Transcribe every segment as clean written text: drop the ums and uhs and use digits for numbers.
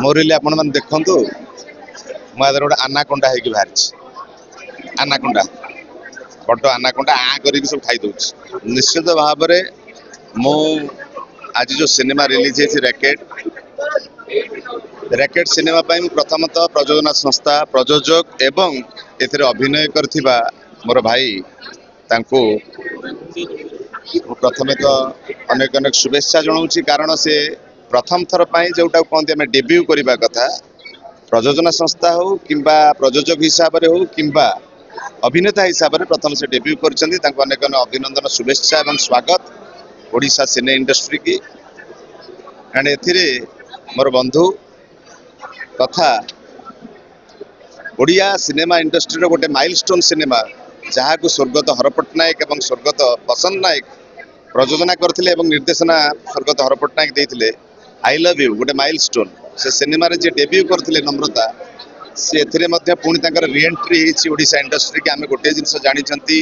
मोरिले आपण मैंने देखु मुझे गोटे आनाकोंडा है बाहर आनाकोंडा बड़ आनाकोंडा कर सब खाईदे निश्चित भाव मु आज जो सिनेमा रिलीज है रैकेट सिनेमा प्रथमतः प्रयोजना संस्था प्रयोजक एवं एथिरे अभिनय करथिबा मोर भाई तांको प्रथमे तो अनेक अनेक शुभेच्छा जनाऊँ कारण से प्रथम थर जोटा कहते आम डेब्यू करने कथा प्रयोजना संस्था हो कि प्रयोजक हिसाब से हो कि अभिनेता हिसाब से प्रथम से डेब्यू कर अनेक अभिनंदन शुभेच्छा और स्वागत ओडिशा सिने इंडस्ट्री की एंड एथिरे मोर बंधु तथा ओडिया सिनेमा इंडस्ट्री गोटे माइलस्टोन सिनेमा जहाँ को स्वर्गत हर पट्टनायक और स्वर्गत बसंत नायक प्रयोजना करथिले एवं निर्देशना स्वर्गत हर पट्टनायक देथिले आई लव यू गोटे माइलस्टोन से सिनेमा रे जे डेब्यू करथिले नम्रता से एथिरे मध्य पुणी तांकर रीएंट्री हेछि ओडिशा इंडस्ट्री के आमे गोटे जिंस जानिछंती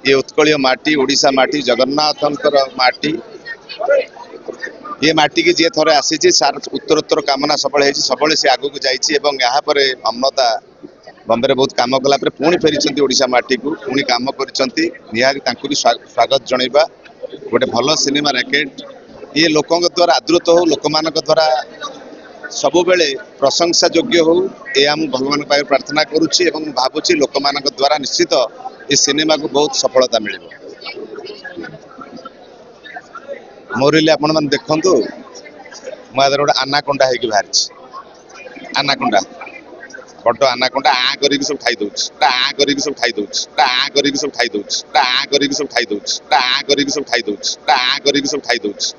ये उत्कलीय माटी ओडिशा माटी जगन्नाथंकर माटी ये माटी की जी थरे आसी सार उत्तरोत्तर कामना सबल है सब से आगू को जाइए यहाँ पर ममता बॉम्बे बहुत काम कला पुणी फेरी ओडिशा माटी को पुणी काम कर स्वागत जनइबा गोटे भल सिनेमा रैकेट ये लोकों द्वारा आदृत हो लोक मान द्वारा सब बेले प्रशंसा योग्य हो यह आम भगवान पाए प्रार्थना करुच्ची भावुची लोक मान द्वारा निश्चित ये सिनेमा को बहुत सफलता मिल मोरिले आपण मैंने देखु मुझे गोटे आनाकोंडा है बाहर आनाकोंडा बड़ आनाकोंडा कर सब खाईदे कर सब खाईदे कर सब खाईदे कर सब खाईदे कर सब खाईदे